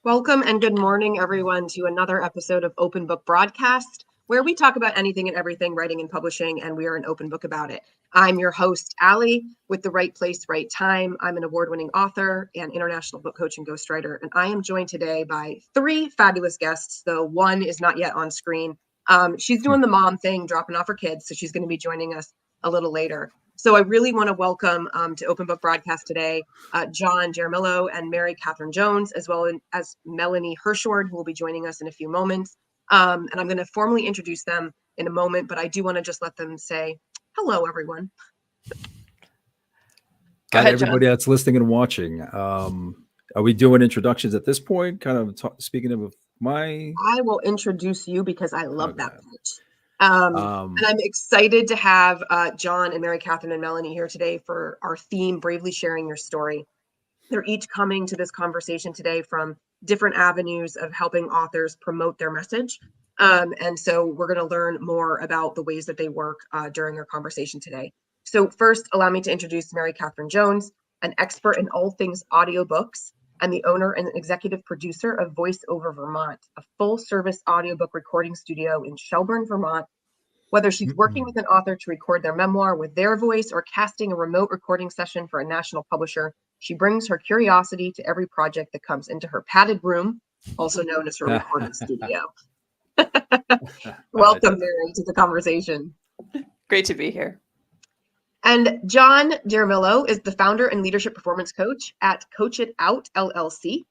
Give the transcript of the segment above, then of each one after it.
Welcome and good morning, everyone, to another episode of Open Book Broadcast, where we talk about anything and everything writing and publishing, and we are an open book about it. I'm your host, Allie, with The Right Place, Right Time. I'm an award-winning author and international book coach and ghostwriter, and I am joined today by three fabulous guests, though one is not yet on screen. She's doing the mom thing, dropping off her kids, so she's going to be joining us a little later. So I really want to welcome to Open Book Broadcast today John Jaramillo and Mary Catherine Jones, as well as Melanie Hirschord, who will be joining us in a few moments. And I'm going to formally introduce them in a moment, but I do want to just let them say hello, everyone. Go ahead, everybody that's listening and watching. Are we doing introductions at this point? Kind of speaking of my... I will introduce you because I love that pitch. And I'm excited to have John and Mary Catherine and Melanie here today for our theme, Bravely Sharing Your Story. They're each coming to this conversation today from different avenues of helping authors promote their message. And so we're going to learn more about the ways that they work during our conversation today. So first, allow me to introduce Mary Catherine Jones, an expert in all things audiobooks and the owner and executive producer of Voice Over Vermont, a full-service audiobook recording studio in Shelburne, Vermont. Whether she's working with an author to record their memoir with their voice or casting a remote recording session for a national publisher, she brings her curiosity to every project that comes into her padded room, also known as her recording studio. Welcome, Mary, to the conversation. Great to be here. And John Jaramillo is the founder and leadership performance coach at Coach It Out, LLC.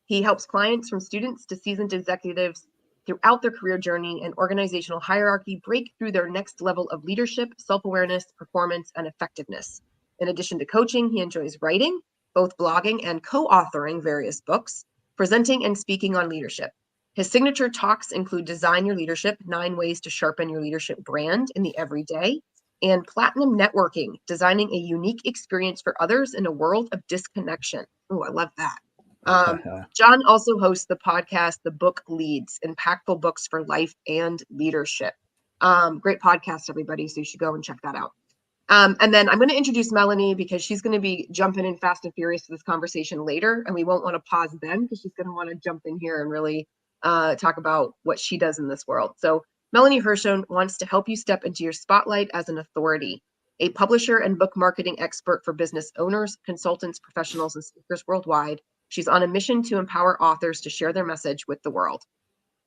He helps clients from students to seasoned executives throughout their career journey and organizational hierarchy break through their next level of leadership, self-awareness, performance, and effectiveness. In addition to coaching, he enjoys writing, both blogging and co-authoring various books, presenting and speaking on leadership. His signature talks include Design Your Leadership, 9 Ways to Sharpen Your Leadership Brand in the Everyday, and Platinum Networking, Designing a Unique Experience for Others in a World of Disconnection. Oh, I love that. John also hosts the podcast, The Book Leads, Impactful Books for Life and Leadership. Great podcast, everybody, so you should go and check that out. And then I'm going to introduce Melanie because she's going to be jumping in fast and furious to this conversation later, and we won't want to pause then because she's going to want to jump in here and really talk about what she does in this world. So Melanie Hirschord wants to help you step into your spotlight as an authority, a publisher and book marketing expert for business owners, consultants, professionals, and speakers worldwide. She's on a mission to empower authors to share their message with the world.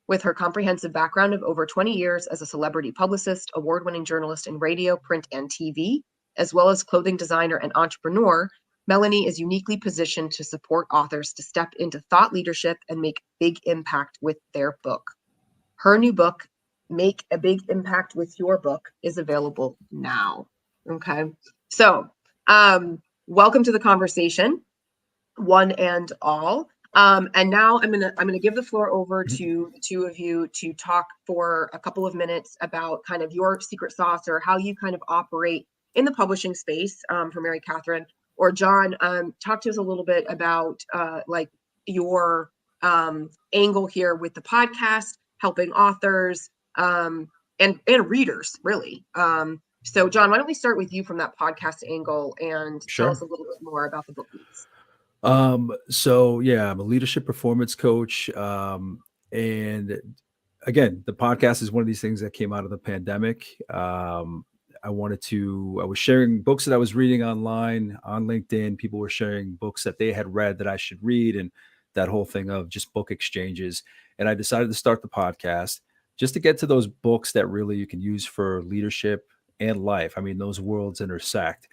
With her comprehensive background of over 20 years as a celebrity publicist, award-winning journalist in radio, print, and TV, as well as clothing designer and entrepreneur, Melanie is uniquely positioned to support authors to step into thought leadership and make big impact with their book. Her new book, Make a Big Impact with Your Book, is available now. Okay, so welcome to the conversation, one and all. And now I'm gonna give the floor over to the two of you to talk for a couple of minutes about kind of your secret sauce or how you kind of operate in the publishing space. For Mary Catherine or John, talk to us a little bit about like your angle here with the podcast, helping authors and readers, really. So John, why don't we start with you from that podcast angle and tell us a little bit more about the Book Leads. So yeah, I'm a leadership performance coach. And again, the podcast is one of these things that came out of the pandemic. I was sharing books that I was reading online on LinkedIn. People were sharing books that they had read that I should read, and that whole thing of just book exchanges. And I decided to start the podcast just to get to those books that really you can use for leadership and life. I mean, those worlds intersect.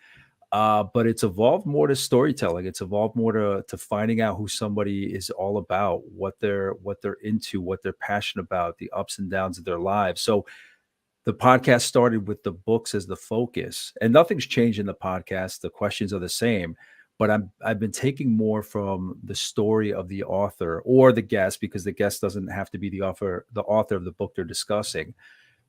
But it's evolved more to storytelling. It's evolved more to finding out who somebody is all about, what they're into, what they're passionate about, the ups and downs of their lives. So the podcast started with the books as the focus, and nothing's changed in the podcast. The questions are the same, but I've been taking more from the story of the author or the guest, because the guest doesn't have to be the author of the book they're discussing,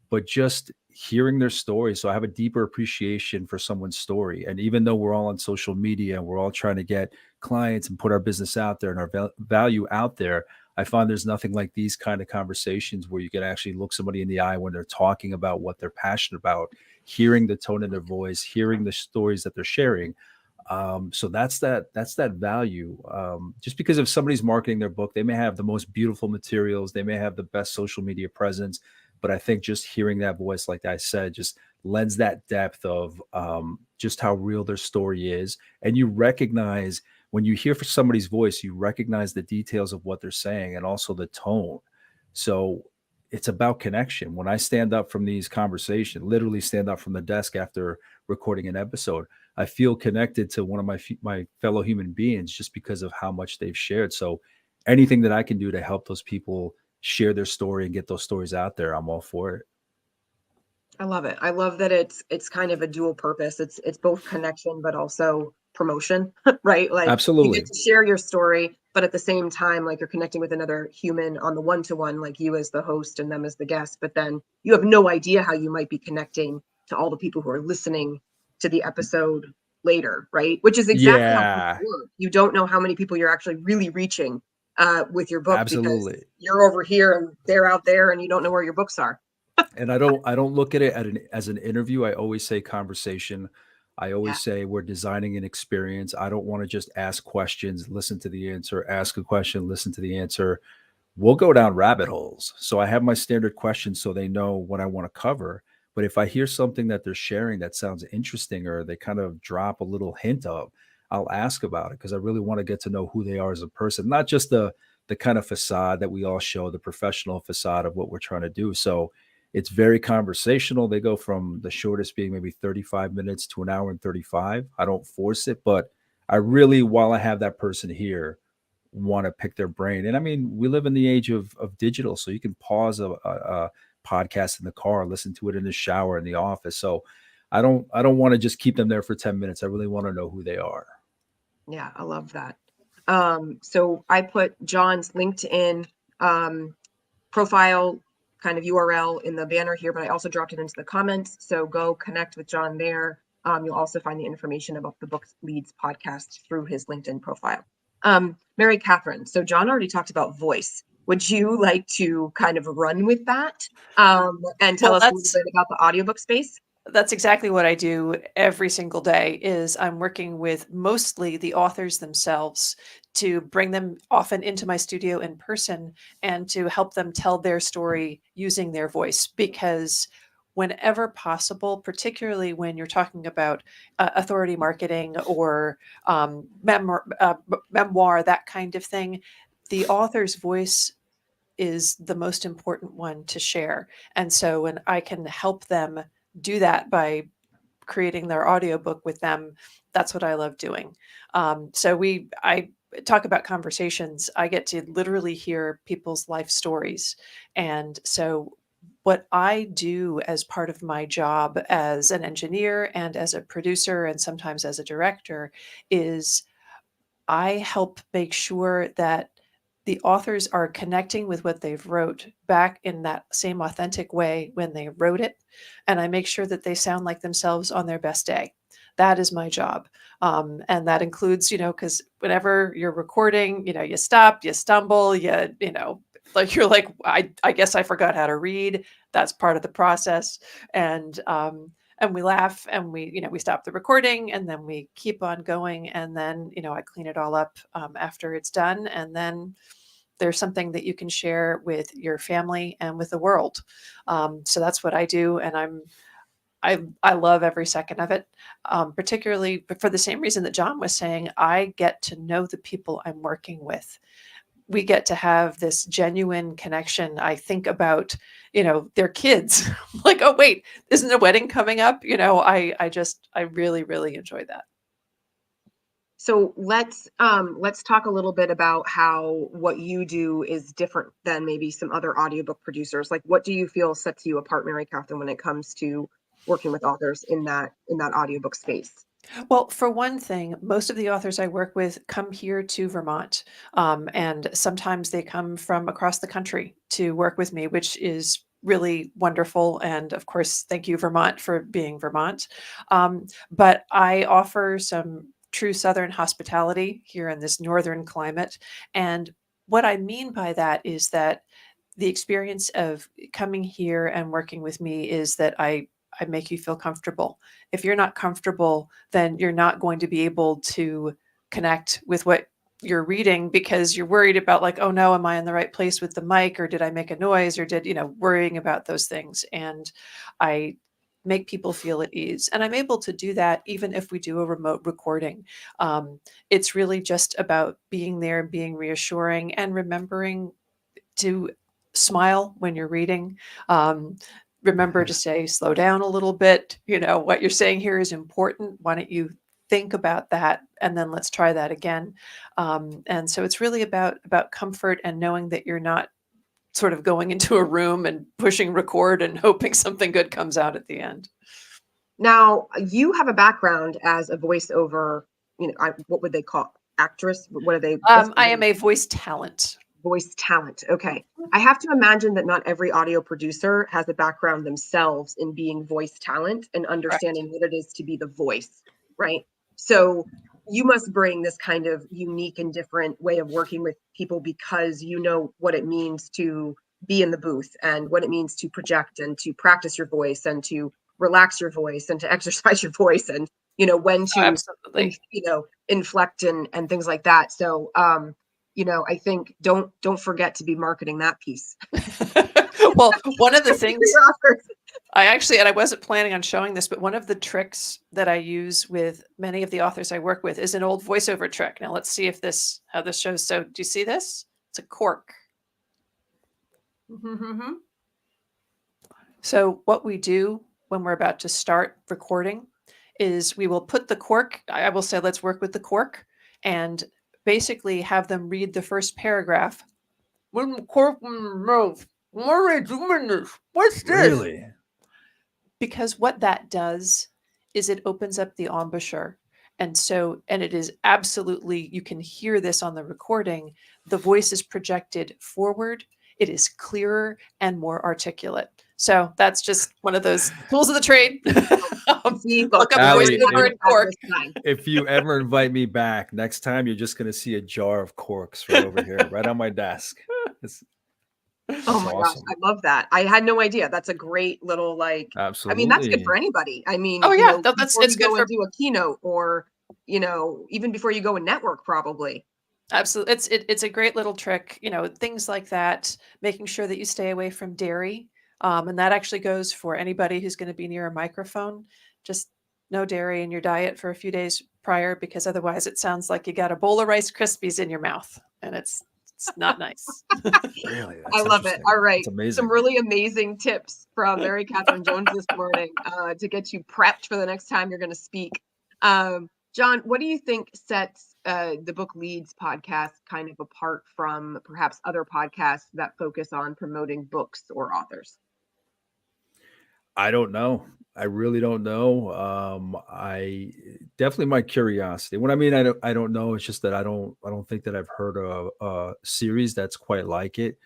but just hearing their story. So I have a deeper appreciation for someone's story. And even though we're all on social media and we're all trying to get clients and put our business out there and our value out there, I find there's nothing like these kind of conversations where you can actually look somebody in the eye when they're talking about what they're passionate about, hearing the tone of their voice, hearing the stories that they're sharing. So that's that value. Just because if somebody's marketing their book, they may have the most beautiful materials, they may have the best social media presence, but I think just hearing that voice, like I said, just lends that depth of just how real their story is. And you recognize when you hear for somebody's voice, you recognize the details of what they're saying and also the tone. So it's about connection. When I stand up from these conversations, literally stand up from the desk after recording an episode, I feel connected to one of my fellow human beings just because of how much they've shared. So anything that I can do to help those people share their story and get those stories out there, I'm all for it. I love it. I love that it's kind of a dual purpose. It's both connection but also promotion, right? Like you get Absolutely. to share your story, but at the same time, like you're connecting with another human on the one-to-one, like you as the host and them as the guest. But then you have no idea how you might be connecting to all the people who are listening to the episode later, right? Which is exactly how books Yeah, work. You don't know how many people you're actually really reaching with your book because absolutely. you're over here and they're out there and you don't know where your books are. And I don't look at it as an interview. I always say conversation. I Yeah. always say we're designing an experience. I don't want to just ask questions, listen to the answer, ask a question, listen to the answer. We'll go down rabbit holes. So I have my standard questions so they know what I want to cover. But if I hear something that they're sharing that sounds interesting or they kind of drop a little hint of, I'll ask about it because I really want to get to know who they are as a person, not just the kind of facade that we all show, the professional facade of what we're trying to do. So it's very conversational. They go from the shortest being maybe 35 minutes to an hour and 35. I don't force it, but I really, while I have that person here, want to pick their brain. And I mean, we live in the age of digital, so you can pause a podcast in the car, listen to it in the shower, in the office. So I don't want to just keep them there for 10 minutes. I really want to know who they are. Yeah, I love that. So I put John's LinkedIn profile kind of URL in the banner here, but I also dropped it into the comments. So go connect with John there. You'll also find the information about the Book Leads podcast through his LinkedIn profile. Mary Catherine, so John already talked about voice. Would you like to kind of run with that and tell Well, us a little bit about the audiobook space? that's exactly what I do every single day is I'm working with mostly the authors themselves to bring them often into my studio in person and to help them tell their story using their voice because whenever possible, particularly when you're talking about authority marketing or memoir, that kind of thing, the author's voice is the most important one to share. And so when I can help them do that by creating their audiobook with them, that's what I love doing. I talk about conversations. I get to literally hear people's life stories. And so what I do as part of my job as an engineer and as a producer and sometimes as a director is I help make sure that the authors are connecting with what they've wrote back in that same authentic way when they wrote it, and I make sure that they sound like themselves on their best day. That is my job, and that includes, because whenever you're recording, you stop, you stumble, like you're like, I guess I forgot how to read. That's part of the process, and we laugh and we stop the recording and then we keep on going and then I clean it all up after it's done and then there's something that you can share with your family and with the world. So that's what I do, and I love every second of it, particularly for the same reason that John was saying. I get to know the people I'm working with. We get to have this genuine connection. I think about, their kids. Like, oh wait, isn't a wedding coming up? I really, really enjoy that. So let's talk a little bit about how what you do is different than maybe some other audiobook producers. Like what do you feel sets you apart, Mary Catherine, when it comes to working with authors in that audiobook space? Well, for one thing, most of the authors I work with come here to Vermont, and sometimes they come from across the country to work with me, which is really wonderful. And of course, thank you, Vermont, for being Vermont. But I offer some true Southern hospitality here in this northern climate. And what I mean by that is that the experience of coming here and working with me is that I make you feel comfortable. If you're not comfortable, then you're not going to be able to connect with what you're reading because you're worried about like, oh no, am I in the right place with the mic, or did I make a noise, or did, worrying about those things. And I make people feel at ease. And I'm able to do that even if we do a remote recording. It's really just about being there and being reassuring and remembering to smile when you're reading. Remember to say, slow down a little bit. What you're saying here is important. Why don't you think about that? And then let's try that again. And so it's really about comfort and knowing that you're not sort of going into a room and pushing record and hoping something good comes out at the end. Now, you have a background as a voiceover, what would they call actress? What are they? I am a voice talent. Voice talent. Okay. I have to imagine that not every audio producer has a background themselves in being voice talent and understanding what it is to be the voice, right? So you must bring this kind of unique and different way of working with people because you know what it means to be in the booth and what it means to project and to practice your voice and to relax your voice and to exercise your voice and when to inflect and things like that. So I think don't forget to be marketing that piece. Well, one of the things and I wasn't planning on showing this, but one of the tricks that I use with many of the authors I work with is an old voiceover trick. Now let's see how this shows. So do you see this? It's a cork. So what we do when we're about to start recording is we will put the cork, I will say, let's work with the cork, and basically have them read the first paragraph. When the cork moves, what are they doing this? What's this? Really? Because what that does is it opens up the embouchure. And it is absolutely, you can hear this on the recording, the voice is projected forward, it is clearer and more articulate. So that's just one of those tools of the trade. Look up voiceover and cork. If you ever invite me back, next time you're just going to see a jar of corks right over here, right on my desk. Oh my gosh, I love that. I had no idea. That's a great little Absolutely. I mean, that's good for anybody. I mean, it's good for do a keynote or even before you go and network, probably. Absolutely. It's a great little trick, things like that, making sure that you stay away from dairy. And that actually goes for anybody who's going to be near a microphone. Just no dairy in your diet for a few days prior, because otherwise it sounds like you got a bowl of Rice Krispies in your mouth, and it's not nice. Really? I love it. All right. Some really amazing tips from Mary Catherine Jones this morning to get you prepped for the next time you're going to speak. John, what do you think sets the Book Leads podcast kind of apart from perhaps other podcasts that focus on promoting books or authors? I don't know. I really don't know. I definitely my curiosity. What I mean, I don't know. It's just that I don't think that I've heard of a series that's quite like it,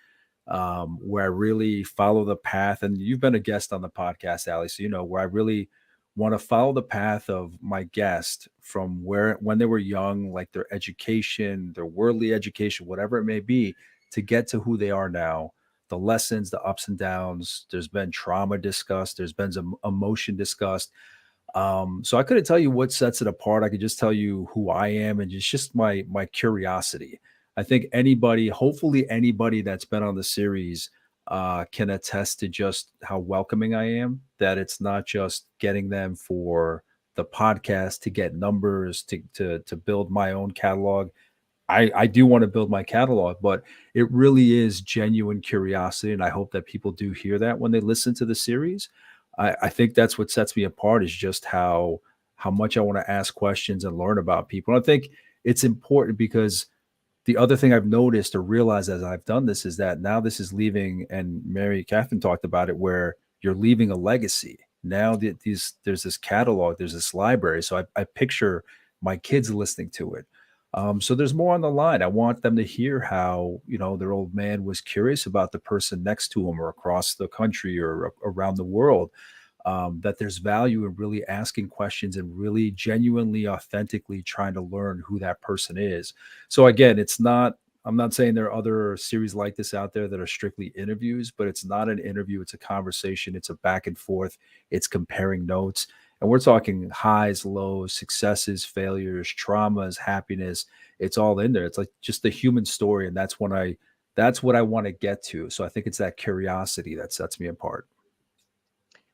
where I really follow the path. And you've been a guest on the podcast, Allie, so where I really want to follow the path of my guest from when they were young, like their education, their worldly education, whatever it may be, to get to who they are now. The lessons, the ups and downs. There's been trauma discussed. There's been some emotion discussed. So I couldn't tell you what sets it apart. I could just tell you who I am, and it's just my curiosity. I think hopefully anybody that's been on the series can attest to just how welcoming I am, that it's not just getting them for the podcast to get numbers, to build my own catalog. I do want to build my catalog, but it really is genuine curiosity. And I hope that people do hear that when they listen to the series. I think that's what sets me apart, is just how much I want to ask questions and learn about people. And I think it's important because the other thing I've noticed or realized as I've done this is that now this is leaving, and Mary Catherine talked about it, where you're leaving a legacy. Now there's this catalog, there's this library. So I picture my kids listening to it. So there's more on the line. I want them to hear how, their old man was curious about the person next to him or across the country or around the world, that there's value in really asking questions and really genuinely, authentically trying to learn who that person is. So again, it's not I'm not saying there are other series like this out there that are strictly interviews, but it's not an interview. It's a conversation. It's a back and forth. It's comparing notes. And we're talking highs, lows, successes, failures, traumas, happiness. It's all in there. It's like just the human story. And that's what I want to get to. So I think it's that curiosity that sets me apart.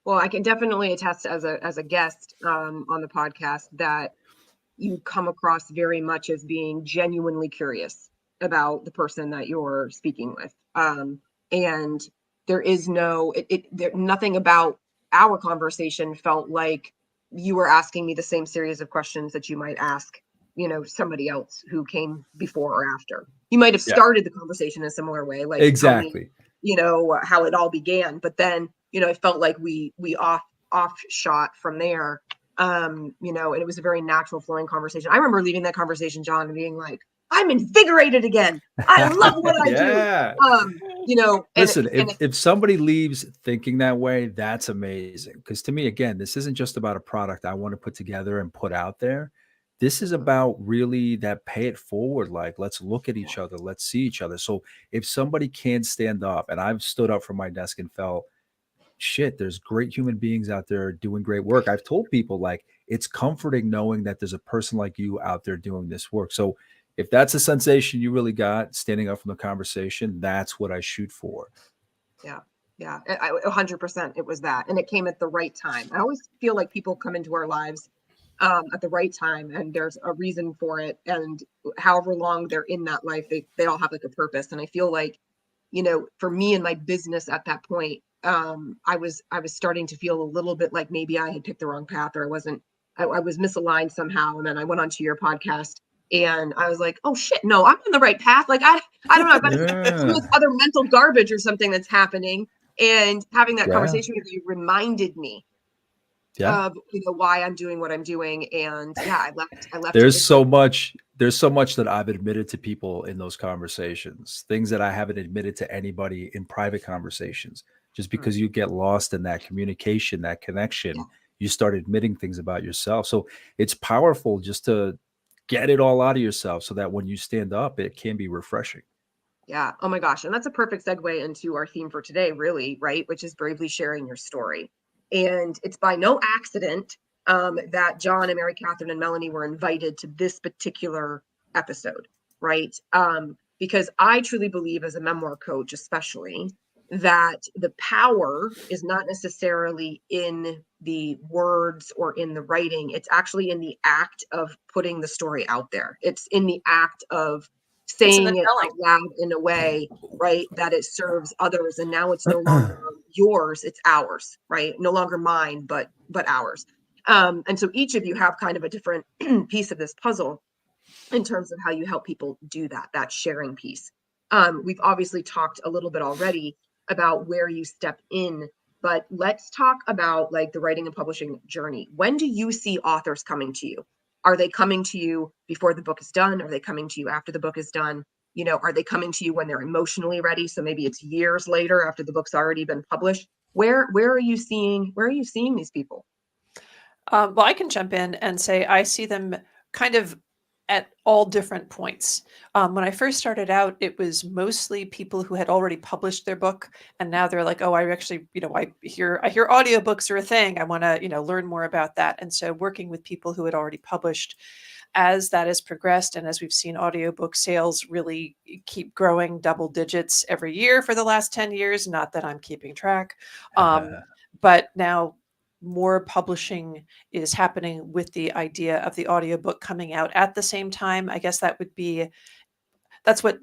Well, I can definitely attest as a guest on the podcast that you come across very much as being genuinely curious about the person that you're speaking with. And there is nothing about our conversation felt like you were asking me the same series of questions that you might ask, somebody else who came before or after. You might have started the conversation in a similar way, like exactly, tell me, how it all began. But then, it felt like we off shot from there. And it was a very natural flowing conversation. I remember leaving that conversation, John, and being like, I'm invigorated again. I love what I do. Listen, if somebody leaves thinking that way, that's amazing. Because to me, again, this isn't just about a product I want to put together and put out there. This is about really that pay it forward. Like, let's look at each other. Let's see each other. So if somebody can't stand up, and I've stood up from my desk and felt, shit, there's great human beings out there doing great work. I've told people, like, it's comforting knowing that there's a person like you out there doing this work. So if that's a sensation you really got standing up from the conversation, that's what I shoot for. Yeah. 100% it was that. And it came at the right time. I always feel like people come into our lives at the right time, and there's a reason for it. And however long they're in that life, they all have like a purpose. And I feel like, for me and my business at that point, I was starting to feel a little bit like maybe I had picked the wrong path, or I was misaligned somehow. And then I went onto your podcast and I was like, oh shit, no, I'm on the right path. Like, I don't know, I've got some of this other mental garbage or something that's happening. And having that conversation with you reminded me of, why I'm doing what I'm doing. And I left. There's so much that I've admitted to people in those conversations, things that I haven't admitted to anybody in private conversations. Just because you get lost in that communication, that connection, you start admitting things about yourself. So it's powerful just to get it all out of yourself so that when you stand up, it can be refreshing. Yeah. Oh my gosh. And that's a perfect segue into our theme for today, really, right? Which is bravely sharing your story. And it's by no accident that John and Mary Catherine and Melanie were invited to this particular episode, right? Because I truly believe, as a memoir coach, especially, that the power is not necessarily in the words or in the writing. It's actually in the act of putting the story out there. It's in the act of saying it out loud in a way, right, that it serves others. And now it's no longer yours, it's ours, right? No longer mine, but ours. And so each of you have kind of a different piece of this puzzle in terms of how you help people do that sharing piece. We've obviously talked a little bit already about where you step in, but let's talk about like the writing and publishing journey. When do you see authors coming to you? Are they coming to you before the book is done? Are they coming to you after the book is done? Are they coming to you when they're emotionally ready? So maybe it's years later after the book's already been published. Where are you seeing these people? Well, I can jump in and say I see them kind of at all different points. When I first started out, it was mostly people who had already published their book, and now they're like, "Oh, I actually, I hear audiobooks are a thing. I want to, learn more about that." And so, working with people who had already published, as that has progressed, and as we've seen audiobook sales really keep growing double digits every year for the last 10 years. Not that I'm keeping track, but now more publishing is happening with the idea of the audiobook coming out at the same time. I guess that's what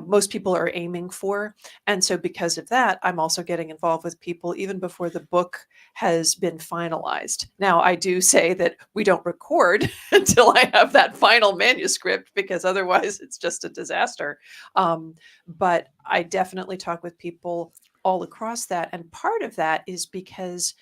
most people are aiming for. And so because of that, I'm also getting involved with people even before the book has been finalized. Now, I do say that we don't record until I have that final manuscript, because otherwise it's just a disaster. But I definitely talk with people all across that. And part of that is because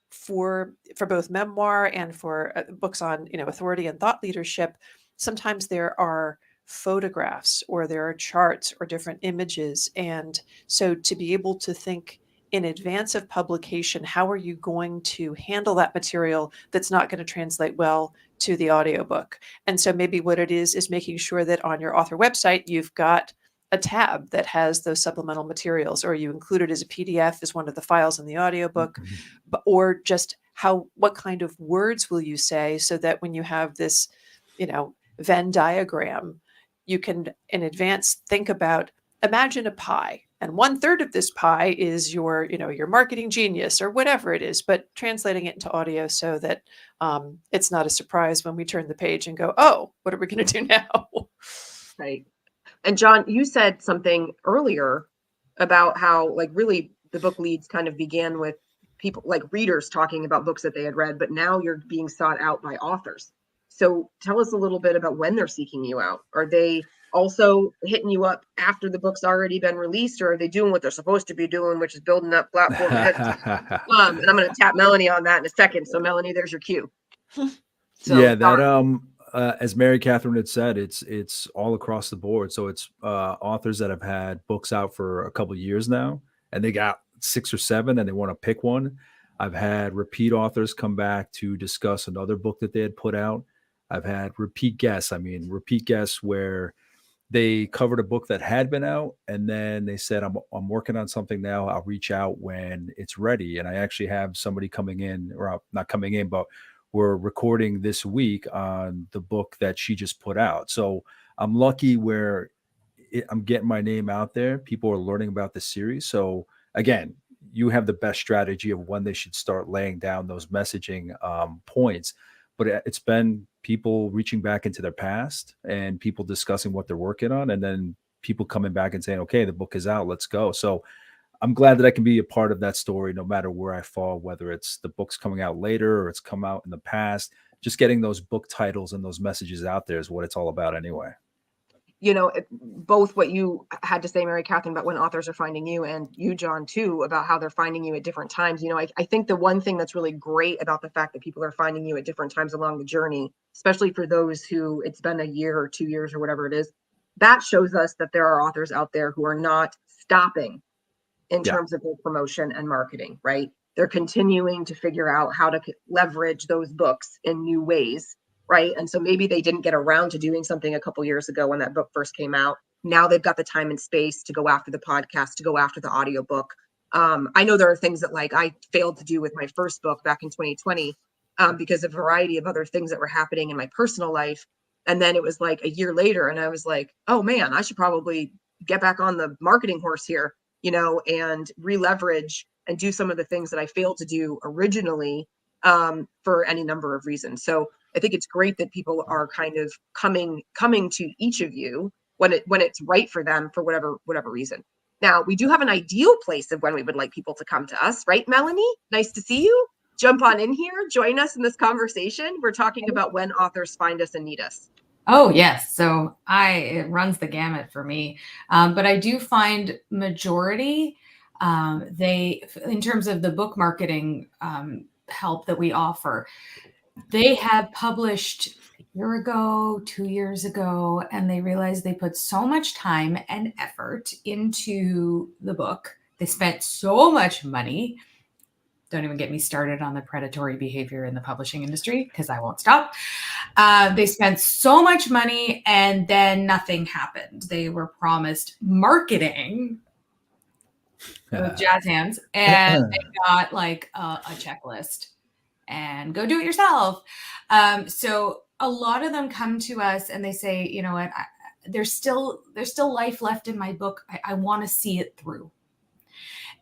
for both memoir and for books on authority and thought leadership, sometimes there are photographs or there are charts or different images, and so to be able to think in advance of publication, how are you going to handle that material that's not going to translate well to the audiobook? And so maybe what it is making sure that on your author website, you've got a tab that has those supplemental materials, or you include it as a PDF as one of the files in the audiobook, or just what kind of words will you say so that when you have this, Venn diagram, you can in advance think about, imagine a pie, and 1/3 of this pie is your marketing genius or whatever it is, but translating it into audio so that it's not a surprise when we turn the page and go, oh, what are we going to do now? Right. And John, you said something earlier about how really the book leads kind of began with people like readers talking about books that they had read, but now you're being sought out by authors. So tell us a little bit about when they're seeking you out. Are they also hitting you up after the book's already been released, or are they doing what they're supposed to be doing, which is building that platform? And I'm going to tap Melanie on that in a second. So Melanie, there's your cue. So, yeah, that as Mary Catherine had said, it's all across the board. So it's authors that have had books out for a couple of years now, and they got 6 or 7, and they want to pick one. I've had repeat authors come back to discuss another book that they had put out. I've had repeat guests where they covered a book that had been out, and then they said, I'm working on something now. I'll reach out when it's ready. And I actually have somebody coming in, or not coming in, but we're recording this week on the book that she just put out. So I'm lucky where I'm getting my name out there. People are learning about the series. So again, you have the best strategy of when they should start laying down those messaging points. But it's been people reaching back into their past and people discussing what they're working on, and then people coming back and saying, okay, the book is out, let's go. So I'm glad that I can be a part of that story, no matter where I fall, whether it's the book's coming out later or it's come out in the past. Just getting those book titles and those messages out there is what it's all about anyway. Both what you had to say, Mary Catherine, about when authors are finding you, and you, John, too, about how they're finding you at different times. I think the one thing that's really great about the fact that people are finding you at different times along the journey, especially for those who it's been a year or 2 years or whatever it is, that shows us that there are authors out there who are not stopping in terms of their promotion and marketing, right? They're continuing to figure out how to leverage those books in new ways. Right. And so maybe they didn't get around to doing something a couple years ago when that book first came out. Now they've got the time and space to go after the podcast, to go after the audiobook. I know there are things that I failed to do with my first book back in 2020 because of a variety of other things that were happening in my personal life. And then it was a year later and I was like, oh man, I should probably get back on the marketing horse here, and re-leverage and do some of the things that I failed to do originally for any number of reasons. So I think it's great that people are kind of coming to each of you when it's right for them for whatever reason. Now, we do have an ideal place of when we would like people to come to us, right, Melanie? Nice to see you. Jump on in here. Join us in this conversation. We're talking about when authors find us and need us. Oh, yes. So it runs the gamut for me. But I do find majority, in terms of the book marketing help that we offer, they had published a year ago, 2 years ago, and they realized they put so much time and effort into the book. They spent so much money. Don't even get me started on the predatory behavior in the publishing industry, because I won't stop. They spent so much money and then nothing happened. They were promised marketing with jazz hands, and they got a checklist and go do it yourself. So a lot of them come to us and they say, you know what, there's still life left in my book. I want to see it through.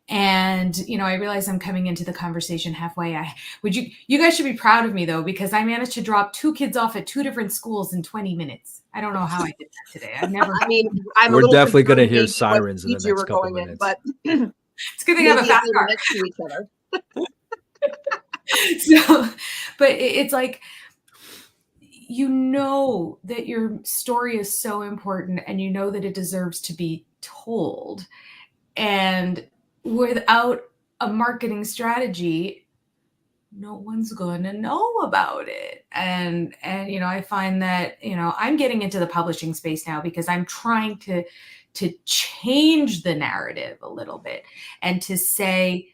And, I realize I'm coming into the conversation halfway. You guys should be proud of me though, because I managed to drop 2 kids off at 2 different schools in 20 minutes. I don't know how I did that today. I've never. We're definitely going to hear sirens in the next couple of minutes. But it's a good thing I have a fast car. Next to each other. So, but it's that your story is so important and that it deserves to be told. And without a marketing strategy, no one's going to know about it. And I find that, I'm getting into the publishing space now because I'm trying to to change the narrative a little bit and to say,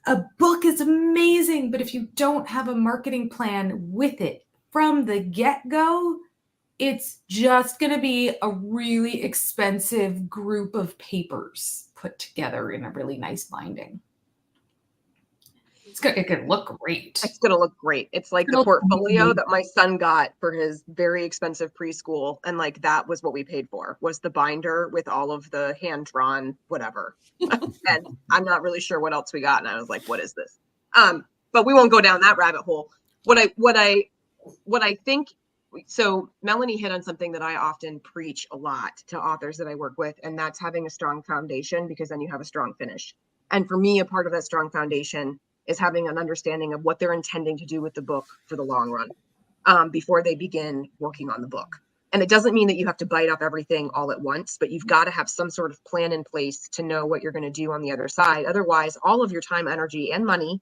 a book is amazing, but if you don't have a marketing plan with it from the get-go, it's just going to be a really expensive group of papers put together in a really nice binding. It could look great. It's going to look great. It's like the portfolio that my son got for his very expensive preschool. And like, that was what we paid for, was the binder with all of the hand-drawn whatever. And I'm not really sure what else we got. And I was like, what is this? But we won't go down that rabbit hole. What I think, so Melanie hit on something that I often preach a lot to authors that I work with, and that's having a strong foundation, because then you have a strong finish. And for me, a part of that strong foundation is having an understanding of what they're intending to do with the book for the long run, before they begin working on the book. And it doesn't mean that you have to bite off everything all at once, but you've got to have some sort of plan in place to know what you're going to do on the other side. Otherwise, all of your time, energy, and money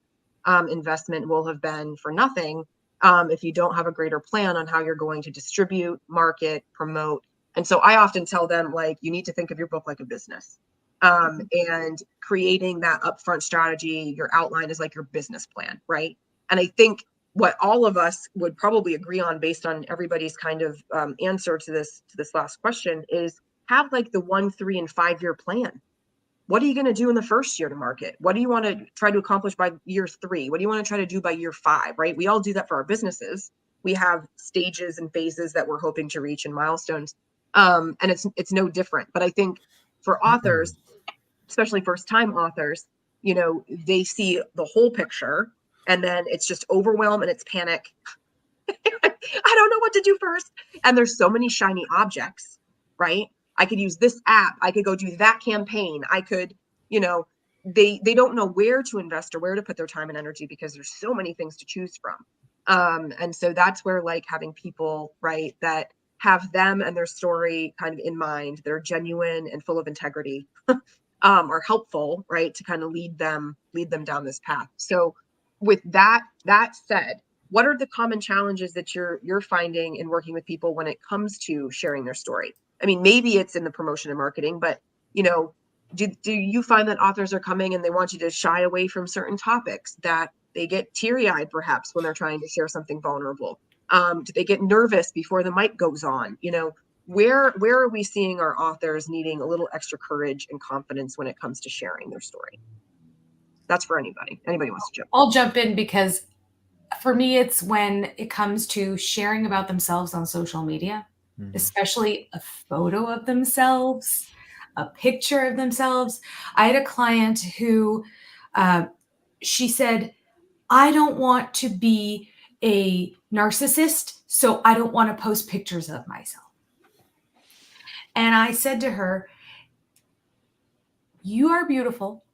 investment will have been for nothing if you don't have a greater plan on how you're going to distribute, market, promote. And so I often tell them, like, you need to think of your book like a business. And creating that upfront strategy, your outline is like your business plan, right? And I think what all of us would probably agree on, based on everybody's kind of answer to this last question, is have like the 1, 3, and 5 year plan. What are you going to do in the first year to market? What do you want to try to accomplish by year 3? What do you want to try to do by year 5, right? We all do that for our businesses. We have stages and phases that we're hoping to reach, and milestones. And it's no different. But I think for authors, especially first-time authors, you know, they see the whole picture, and then it's just overwhelm and it's panic. I don't know what to do first. And there's so many shiny objects, right? I could use this app. I could go do that campaign. I could, you know, they don't know where to invest or where to put their time and energy, because there's so many things to choose from. And so that's where, like, having people, right, that have them and their story kind of in mind, they're genuine and full of integrity, are helpful, right, to kind of lead them down this path. So with that said, what are the common challenges that you're finding in working with people when it comes to sharing their story? I mean, maybe it's in the promotion and marketing, but, you know, do you find that authors are coming and they want you to shy away from certain topics, that they get teary-eyed perhaps when they're trying to share something vulnerable? Do they get nervous before the mic goes on? You know, where are we seeing our authors needing a little extra courage and confidence when it comes to sharing their story? That's for anybody. Anybody wants to jump? I'll jump in, because for me, it's when it comes to sharing about themselves on social media, especially a photo of themselves, a picture of themselves. I had a client who, she said, I don't want to be a narcissist, so I don't want to post pictures of myself. And I said to her, you are beautiful.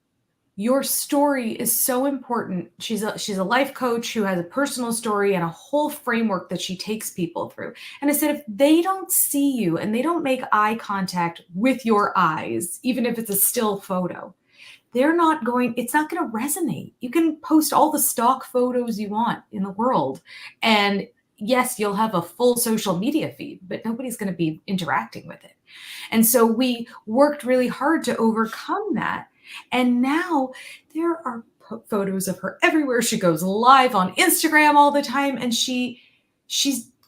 Your story is so important. She's a life coach who has a personal story and a whole framework that she takes people through. And I said, if they don't see you and they don't make eye contact with your eyes, even if it's a still photo, it's not going to resonate. You can post all the stock photos you want in the world, and yes, you'll have a full social media feed, but nobody's going to be interacting with it. And so we worked really hard to overcome that. And now there are photos of her everywhere. She goes live on Instagram all the time, and she's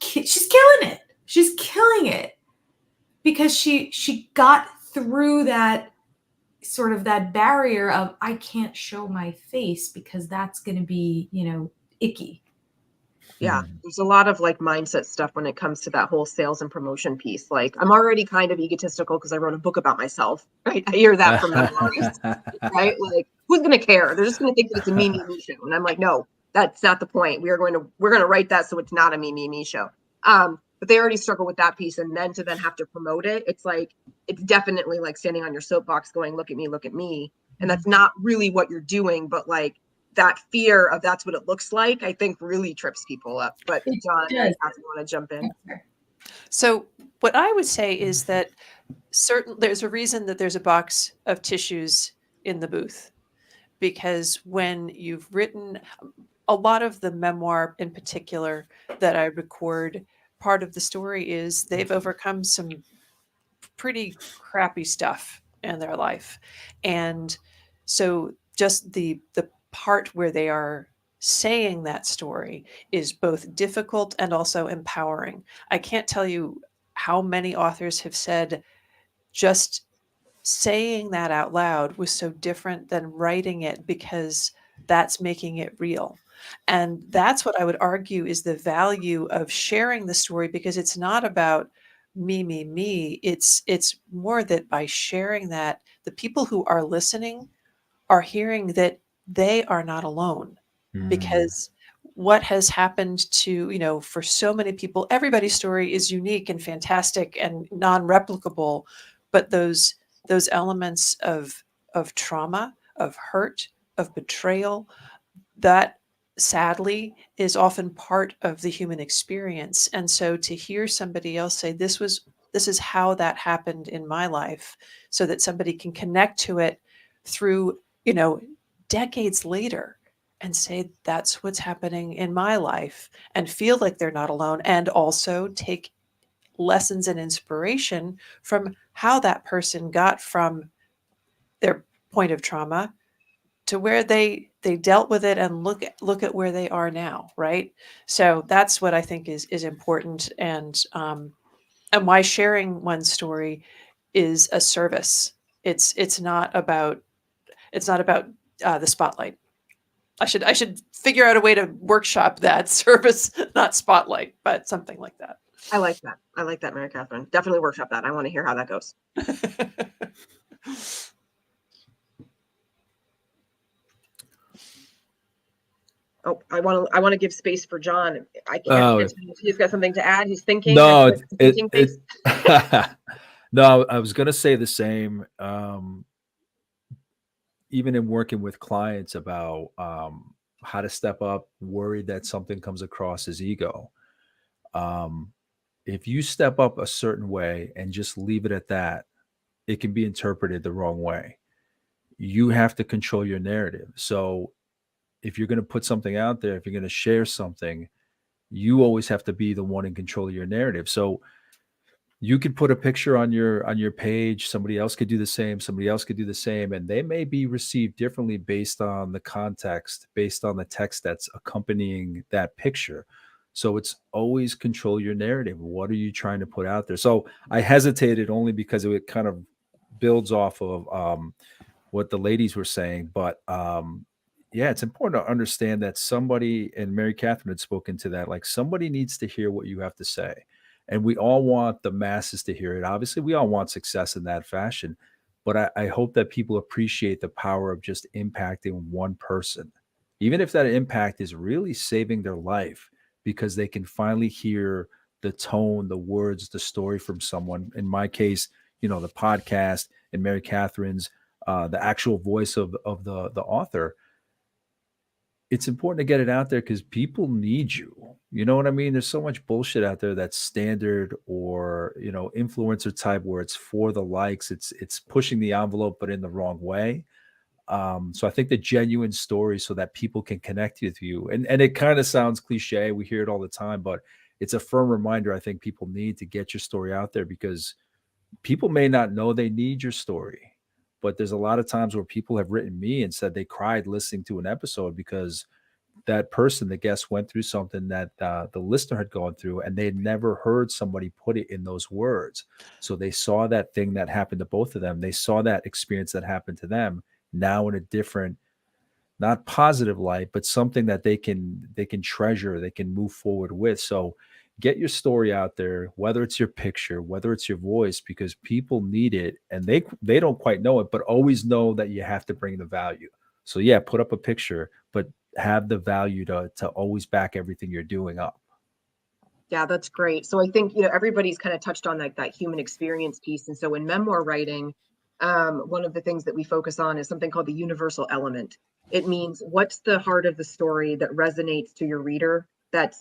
killing it. She's killing it because she got through that sort of that barrier of, I can't show my face because that's going to be, icky. Yeah, there's a lot of like mindset stuff when it comes to that whole sales and promotion piece. Like, I'm already kind of egotistical because I wrote a book about myself, right? I hear that from memoirists, right? Like, who's going to care? They're just going to think that it's a me show. And I'm like, no, that's not the point. We're going to write that so it's not a me show. But they already struggle with that piece, and then to have to promote it, it's like, it's definitely like standing on your soapbox going, look at me. And that's not really what you're doing, but like, that fear of that's what it looks like, I think really trips people up. But John, I want to jump in. So what I would say is that there's a reason that there's a box of tissues in the booth, because when you've written a lot of the memoir in particular that I record, part of the story is they've overcome some pretty crappy stuff in their life. And so just the part where they are saying that story is both difficult and also empowering. I can't tell you how many authors have said just saying that out loud was so different than writing it because that's making it real. And that's what I would argue is the value of sharing the story, because it's not about me. It's more that by sharing that, the people who are listening are hearing that they are not alone. Because what has happened to, for so many people, everybody's story is unique and fantastic and non-replicable, but those elements of trauma, of hurt, of betrayal, that sadly is often part of the human experience. And so to hear somebody else say, this is how that happened in my life, so that somebody can connect to it through, decades later, and say, that's what's happening in my life, and feel like they're not alone, and also take lessons and inspiration from how that person got from their point of trauma to where they dealt with it, and look at where they are now, right? So that's what I think is important, and why sharing one story is a service. It's not about the spotlight. I should figure out a way to workshop that service, not spotlight, but something like that. I like that, Mary Catherine. Definitely workshop that. I want to hear how that goes. Oh, I want to give space for John. I can't. He's got something to add. He's thinking. No, No, I was going to say the same. Even in working with clients about how to step up, worried that something comes across as ego. If you step up a certain way and just leave it at that, it can be interpreted the wrong way. You have to control your narrative. So if you're going to put something out there, if you're going to share something, you always have to be the one in control of your narrative. So you could put a picture on your page, somebody else could do the same, somebody else could do the same, and they may be received differently based on the context, based on the text that's accompanying that picture. So it's always control your narrative. What are you trying to put out there? So I hesitated only because it kind of builds off of what the ladies were saying, but yeah, it's important to understand that somebody, and Mary Catherine had spoken to that, like somebody needs to hear what you have to say. And we all want the masses to hear it. Obviously, we all want success in that fashion. But I hope that people appreciate the power of just impacting one person, even if that impact is really saving their life, because they can finally hear the tone, the words, the story from someone. In my case, the podcast, and Mary Catherine's, the actual voice of the author. It's important to get it out there because people need you. You know what I mean? There's so much bullshit out there that's standard or, influencer type where it's for the likes. It's pushing the envelope, but in the wrong way. So I think the genuine story so that people can connect with you. And it kind of sounds cliche. We hear it all the time, but it's a firm reminder I think people need to get your story out there, because people may not know they need your story. But there's a lot of times where people have written me and said they cried listening to an episode because that person, the guest, went through something that the listener had gone through, and they had never heard somebody put it in those words. So they saw that thing that happened to both of them. They saw that experience that happened to them now in a different, not positive light, but something that they can treasure, they can move forward with. So get your story out there, whether it's your picture, whether it's your voice, because people need it, and they don't quite know it, but always know that you have to bring the value. So yeah, put up a picture, but have the value to always back everything you're doing up. Yeah, that's great. So I think, everybody's kind of touched on that human experience piece. And so in memoir writing, one of the things that we focus on is something called the universal element. It means what's the heart of the story that resonates to your reader, that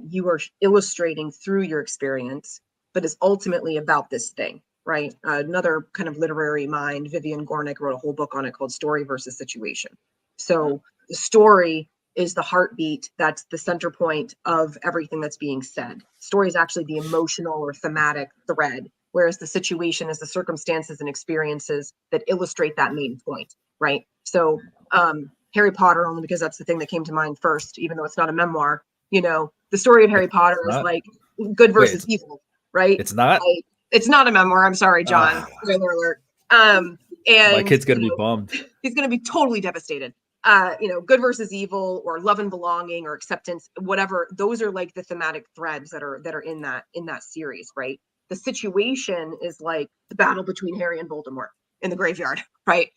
you are illustrating through your experience, but is ultimately about this thing, right? Another kind of literary mind, Vivian Gornick, wrote a whole book on it called Story versus Situation. So the story is the heartbeat. That's the center point of everything that's being said. Story is actually the emotional or thematic thread, whereas the situation is the circumstances and experiences that illustrate that main point, right? So Harry Potter, only because that's the thing that came to mind first, even though it's not a memoir, the story of Harry Potter is like good versus evil, right? It's not? It's not a memoir. I'm sorry, John. Spoiler alert. And my kid's going to be bummed. He's going to be totally devastated. Good versus evil, or love and belonging, or acceptance, whatever. Those are like the thematic threads that are in that series, right? The situation is like the battle between Harry and Voldemort in the graveyard, right?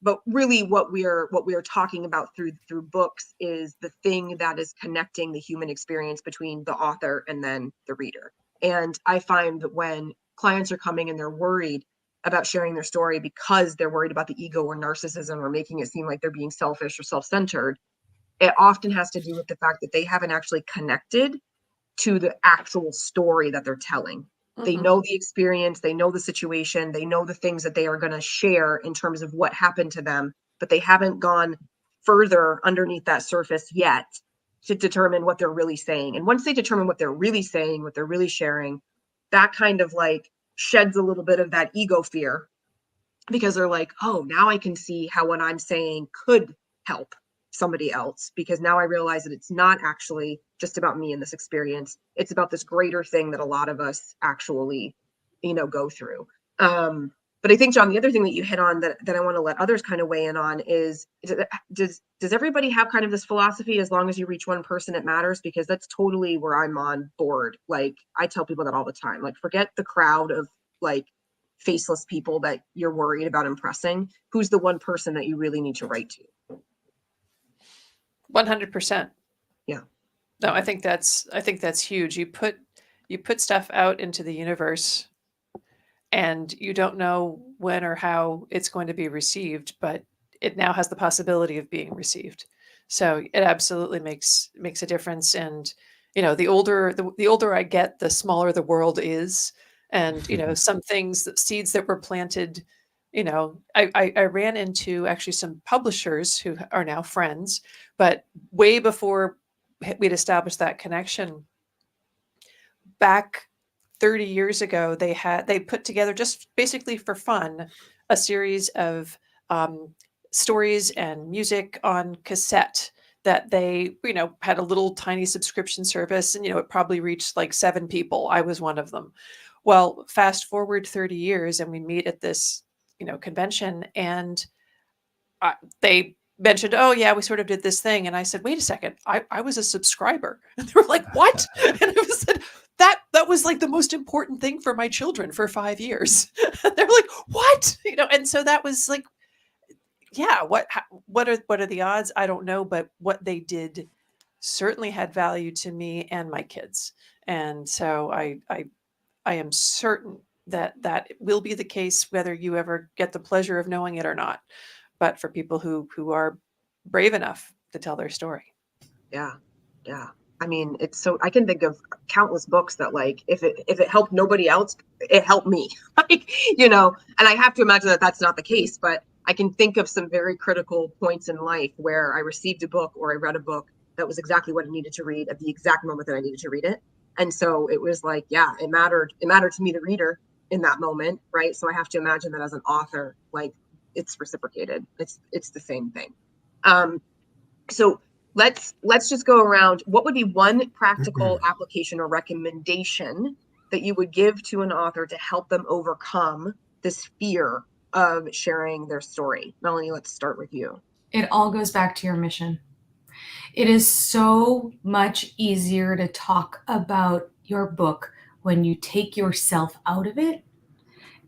But really what we are talking about through books is the thing that is connecting the human experience between the author and then the reader. And I find that when clients are coming and they're worried about sharing their story because they're worried about the ego or narcissism or making it seem like they're being selfish or self-centered, it often has to do with the fact that they haven't actually connected to the actual story that they're telling. Mm-hmm. They know the experience, they know the situation, they know the things that they are going to share in terms of what happened to them, but they haven't gone further underneath that surface yet to determine what they're really saying. And once they determine what they're really saying, what they're really sharing, that kind of like sheds a little bit of that ego fear, because they're like, oh, now I can see how what I'm saying could help somebody else, because now I realize that it's not actually just about me and this experience. It's about this greater thing that a lot of us actually, go through. But I think, John, the other thing that you hit on that I want to let others kind of weigh in on is does everybody have kind of this philosophy, as long as you reach one person, it matters? Because that's totally where I'm on board. Like, I tell people that all the time, like, forget the crowd of like faceless people that you're worried about impressing. Who's the one person that you really need to write to? 100%. Yeah. No, I think that's huge. You put stuff out into the universe, and you don't know when or how it's going to be received, but it now has the possibility of being received. So it absolutely makes a difference. And the older I get, the smaller the world is. And some things, seeds that were planted. I ran into actually some publishers who are now friends, but way before we'd established that connection, back 30 years ago, they put together, just basically for fun, a series of stories and music on cassette that they, had a little tiny subscription service, and, it probably reached like 7 people. I was one of them. Well, fast forward 30 years, and we meet at this, convention, and they mentioned, oh yeah, we sort of did this thing. And I said, wait a second, I was a subscriber. And they were like, what? And I said, that was like the most important thing for my children for 5 years. And they were like, what? And so that was like, yeah, what are the odds? I don't know, but what they did certainly had value to me and my kids. And so I am certain that will be the case, whether you ever get the pleasure of knowing it or not. But for people who are brave enough to tell their story. Yeah. I mean, I can think of countless books that, like, if it helped nobody else, it helped me. Like, and I have to imagine that that's not the case, but I can think of some very critical points in life where I received a book or I read a book that was exactly what I needed to read at the exact moment that I needed to read it. And so it was like, yeah, it mattered to me, the reader, in that moment, right? So I have to imagine that as an author, like, it's reciprocated. It's the same thing. So let's just go around. What would be one practical application or recommendation that you would give to an author to help them overcome this fear of sharing their story? Melanie, let's start with you. It all goes back to your mission. It is so much easier to talk about your book when you take yourself out of it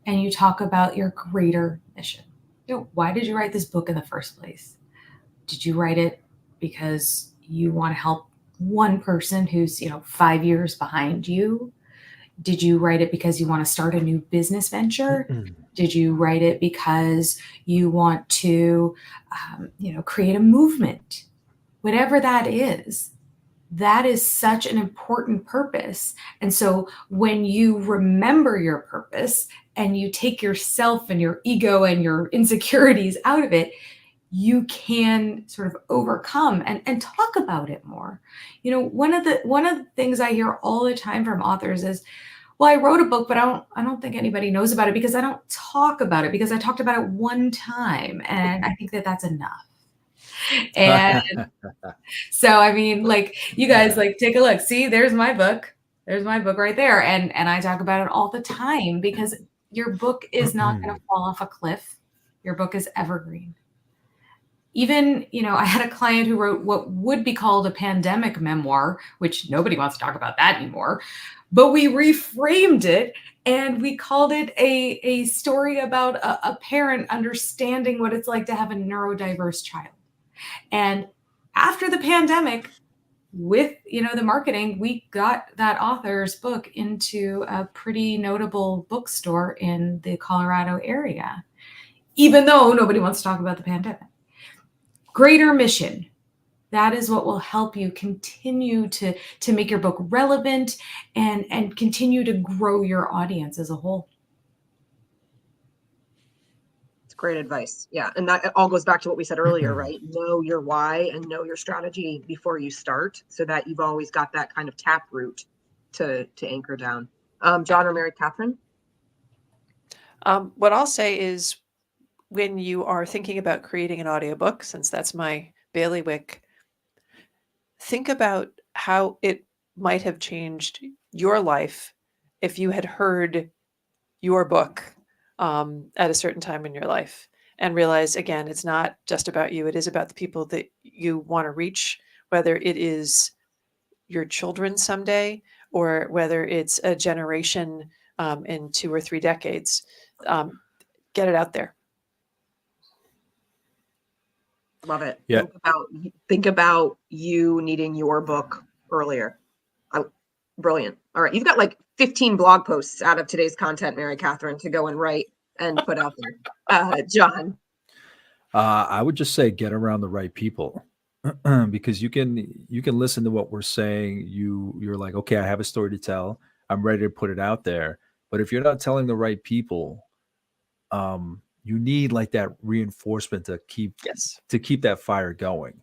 and you talk about your greater mission. Why did you write this book in the first place? Did you write it because you want to help one person who's, 5 years behind you? Did you write it because you want to start a new business venture? Did you write it because you want to, create a movement? Whatever that is such an important purpose. And so when you remember your purpose and you take yourself and your ego and your insecurities out of it, you can sort of overcome and talk about it more. One of the things I hear all the time from authors is, well, I wrote a book, but I don't think anybody knows about it because I don't talk about it because I talked about it one time. And I think that that's enough. And so, I mean, like, you guys, like, take a look. See, there's my book. There's my book right there. And I talk about it all the time because your book is not going to fall off a cliff. Your book is evergreen. Even, you know, I had a client who wrote what would be called a pandemic memoir, which nobody wants to talk about that anymore. But we reframed it and we called it a story about a parent understanding what it's like to have a neurodiverse child. And after the pandemic, with, you know, the marketing, we got that author's book into a pretty notable bookstore in the Colorado area, even though nobody wants to talk about the pandemic. Greater mission. That is what will help you continue to make your book relevant and continue to grow your audience as a whole. It's great advice. Yeah. And that all goes back to what we said earlier, right? Know your why and know your strategy before you start so that you've always got that kind of tap route to anchor down. John or Mary Catherine? What I'll say is when you are thinking about creating an audiobook, since that's my bailiwick, think about how it might have changed your life if you had heard your book at a certain time in your life, and realize, again, it's not just about you. It is about the people that you want to reach, whether it is your children someday or whether it's a generation in 2 or 3 decades. Get it out there. Love it. Yeah. Think about you needing your book earlier. Brilliant. All right. You've got like 15 blog posts out of today's content, Mary Catherine, to go and write and put out there. John. I would just say get around the right people. Because you can listen to what we're saying. You're like, okay, I have a story to tell. I'm ready to put it out there. But if you're not telling the right people, you need like that reinforcement to keep that fire going.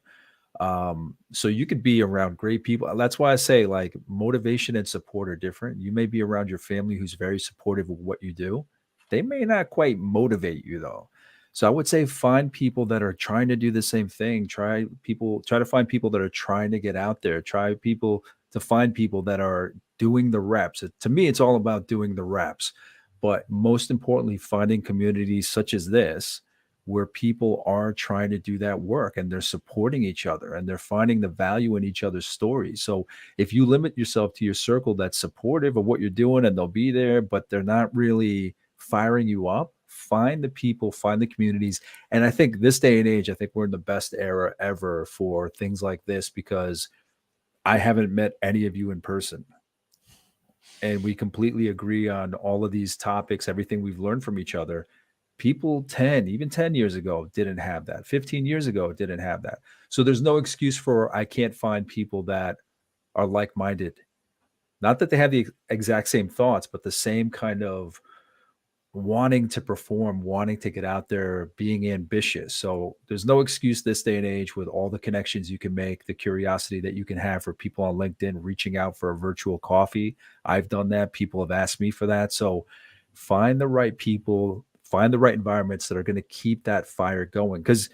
So you could be around great people. That's why I say like motivation and support are different. You may be around your family who's very supportive of what you do. They may not quite motivate you though. So I would say find people that are trying to do the same thing. Try to find people that are trying to get out there. Try to find people that are doing the reps. To me, it's all about doing the reps. But most importantly, finding communities such as this, where people are trying to do that work and they're supporting each other and they're finding the value in each other's stories. So if you limit yourself to your circle that's supportive of what you're doing and they'll be there, but they're not really firing you up, find the people, find the communities. And I think this day and age, I think we're in the best era ever for things like this because I haven't met any of you in person. And we completely agree on all of these topics, everything we've learned from each other. People even 10 years ago didn't have that. 15 years ago didn't have that. So there's no excuse for I can't find people that are like-minded. Not that they have the exact same thoughts, but the same kind of wanting to perform, wanting to get out there, being ambitious. So there's no excuse this day and age with all the connections you can make, the curiosity that you can have for people on LinkedIn reaching out for a virtual coffee. I've done that. People have asked me for that. So find the right people, find the right environments that are going to keep that fire going. Because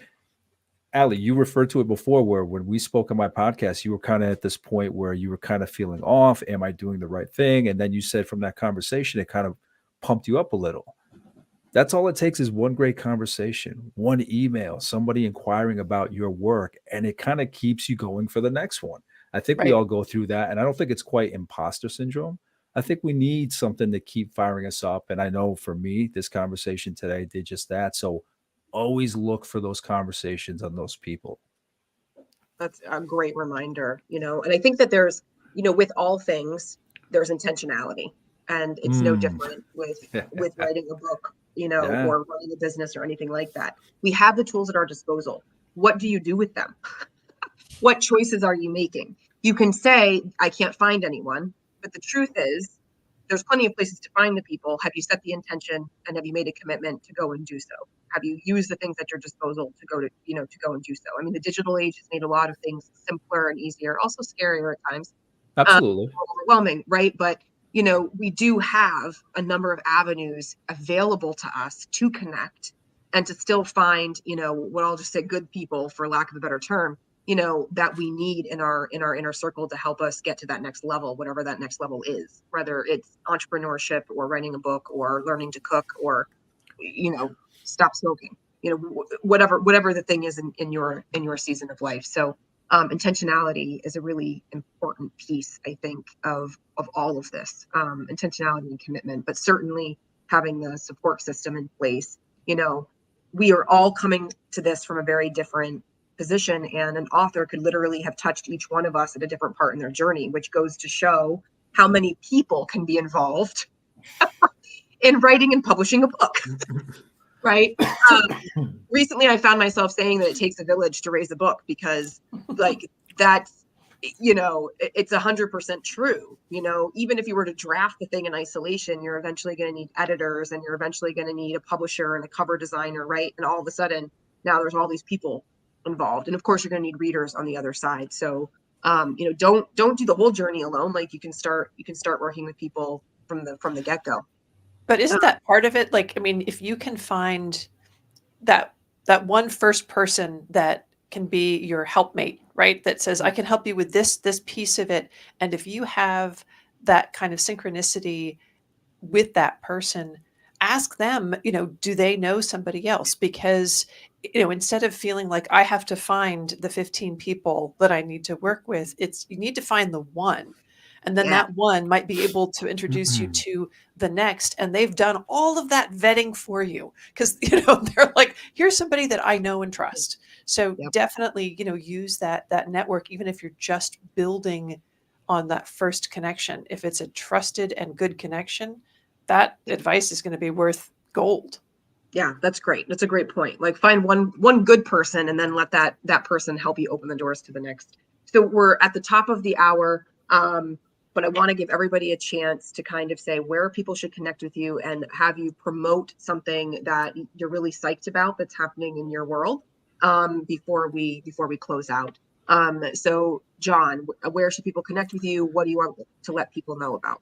Allie, you referred to it before where when we spoke on my podcast, you were kind of at this point where you were kind of feeling off. Am I doing the right thing? And then you said from that conversation, it kind of pumped you up a little. That's all it takes is one great conversation, one email, somebody inquiring about your work, and it kind of keeps you going for the next one. I think we all go through that, and I don't think it's quite imposter syndrome. I think we need something to keep firing us up, and I know for me, this conversation today did just that. So always look for those conversations on those people. That's a great reminder, and I think that there's, with all things, there's intentionality. And it's no different with writing a book, or running a business or anything like that. We have the tools at our disposal. What do you do with them? What choices are you making? You can say, I can't find anyone, but the truth is there's plenty of places to find the people. Have you set the intention and have you made a commitment to go and do so? Have you used the things at your disposal to go and do so? I mean, the digital age has made a lot of things simpler and easier, also scarier at times. Absolutely. Overwhelming, right? But we do have a number of avenues available to us to connect and to still find, what I'll just say good people, for lack of a better term, that we need in our inner circle to help us get to that next level, whatever that next level is, whether it's entrepreneurship or writing a book or learning to cook or, stop smoking, whatever the thing is in your season of life. So intentionality is a really important piece, I think, of all of this, intentionality and commitment, but certainly having the support system in place. We are all coming to this from a very different position, and an author could literally have touched each one of us at a different part in their journey, which goes to show how many people can be involved in writing and publishing a book. Right. Recently, I found myself saying that it takes a village to raise a book, because that's, it's 100% true. Even if you were to draft the thing in isolation, you're eventually going to need editors, and you're eventually going to need a publisher and a cover designer. Right. And all of a sudden now there's all these people involved. And of course, you're going to need readers on the other side. So, don't do the whole journey alone. Like you can start working with people from the get-go. But isn't that part of it? Like, I mean, if you can find that one first person that can be your helpmate, right? That says, I can help you with this piece of it. And if you have that kind of synchronicity with that person, ask them, do they know somebody else? Because, instead of feeling like I have to find the 15 people that I need to work with, you need to find the one. And then that one might be able to introduce you to the next. And they've done all of that vetting for you, because, they're like, here's somebody that I know and trust. So definitely, use that network, even if you're just building on that first connection. If it's a trusted and good connection, that advice is going to be worth gold. Yeah, that's great. That's a great point. Like find one good person and then let that person help you open the doors to the next. So we're at the top of the hour. But I want to give everybody a chance to kind of say where people should connect with you and have you promote something that you're really psyched about that's happening in your world before we close out. So John, where should people connect with you? What do you want to let people know about?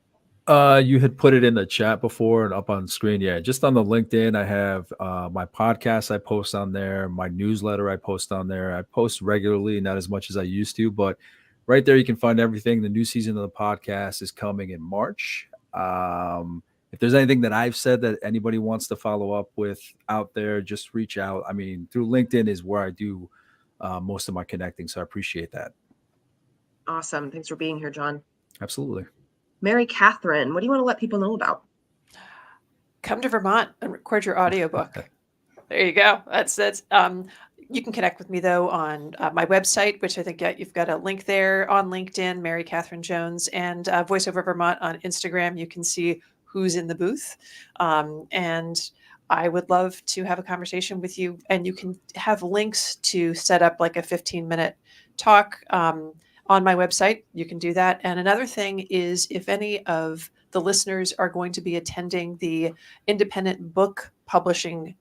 You had put it in the chat before and up on screen. Yeah, just on the LinkedIn, I have my podcast I post on there, my newsletter I post on there. I post regularly, not as much as I used to, but right there, you can find everything. The new season of the podcast is coming in March. If there's anything that I've said that anybody wants to follow up with out there, just reach out. I mean, through LinkedIn is where I do most of my connecting. So I appreciate that. Awesome. Thanks for being here, John. Absolutely. Mary Catherine, what do you want to let people know about? Come to Vermont and record your audiobook. There you go. That's you can connect with me, though, on my website, which I think you've got a link there, on LinkedIn, Mary Catherine Jones, and Voice Over Vermont on Instagram. You can see who's in the booth. And I would love to have a conversation with you. And you can have links to set up like a 15-minute talk on my website. You can do that. And another thing is, if any of the listeners are going to be attending the independent book publishing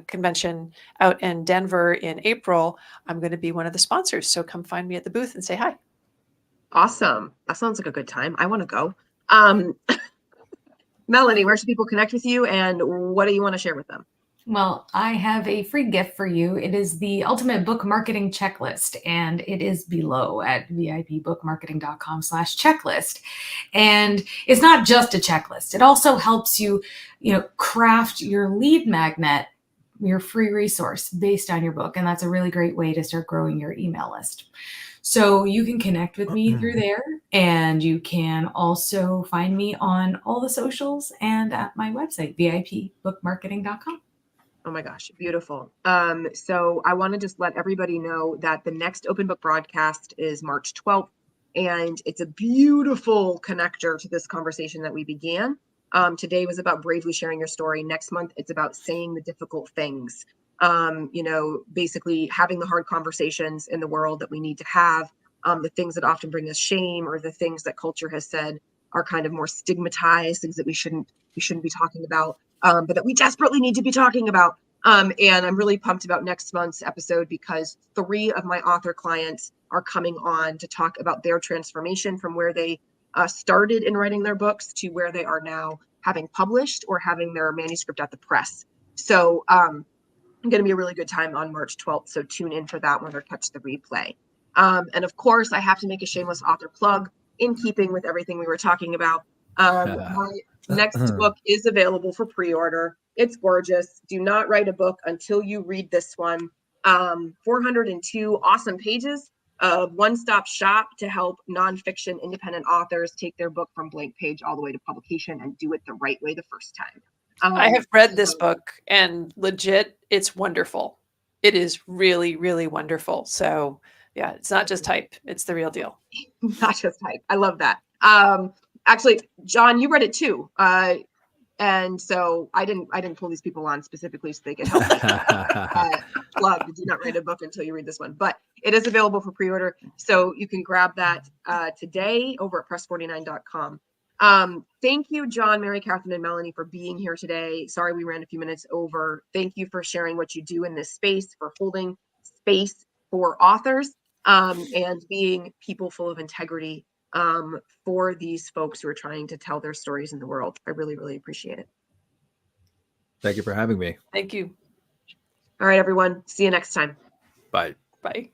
convention out in Denver in April, I'm going to be one of the sponsors. So come find me at the booth and say hi. Awesome. That sounds like a good time. I want to go. Melanie, where should people connect with you, and what do you want to share with them? Well, I have a free gift for you. It is the Ultimate Book Marketing Checklist, and it is below at vipbookmarketing.com/checklist. And it's not just a checklist. It also helps you, craft your lead magnet, your free resource based on your book. And that's a really great way to start growing your email list. So you can connect with me through there, and you can also find me on all the socials and at my website, vipbookmarketing.com. Oh my gosh, beautiful. So I want to just let everybody know that the next open book broadcast is March 12th, and it's a beautiful connector to this conversation that we began. Today was about bravely sharing your story. Next month, it's about saying the difficult things. Basically having the hard conversations in the world that we need to have, the things that often bring us shame, or the things that culture has said are kind of more stigmatized, things that we shouldn't be talking about, but that we desperately need to be talking about. And I'm really pumped about next month's episode, because 3 of my author clients are coming on to talk about their transformation from where they started in writing their books to where they are now having published or having their manuscript at the press. So going to be a really good time on March 12th. So tune in for that one or catch the replay. And of course, I have to make a shameless author plug in keeping with everything we were talking about. My next book is available for pre-order. It's gorgeous. Do not write a book until you read this one. 402 awesome pages of one-stop shop to help nonfiction independent authors take their book from blank page all the way to publication and do it the right way the first time. I have read this book, and legit, it's wonderful. It is really, really wonderful. So yeah, it's not just hype. It's the real deal. Not just hype. I love that. Actually, John, you read it too. And so I didn't pull these people on specifically so they could help me plug. Do not write a book until you read this one, but it is available for pre-order. So you can grab that today over at press49.com. Thank you, John, Mary, Catherine, and Melanie for being here today. Sorry we ran a few minutes over. Thank you for sharing what you do in this space, for holding space for authors, and being people full of integrity for these folks who are trying to tell their stories in the world. I really, really appreciate it. Thank you for having me. Thank you. All right, everyone. See you next time. Bye. Bye.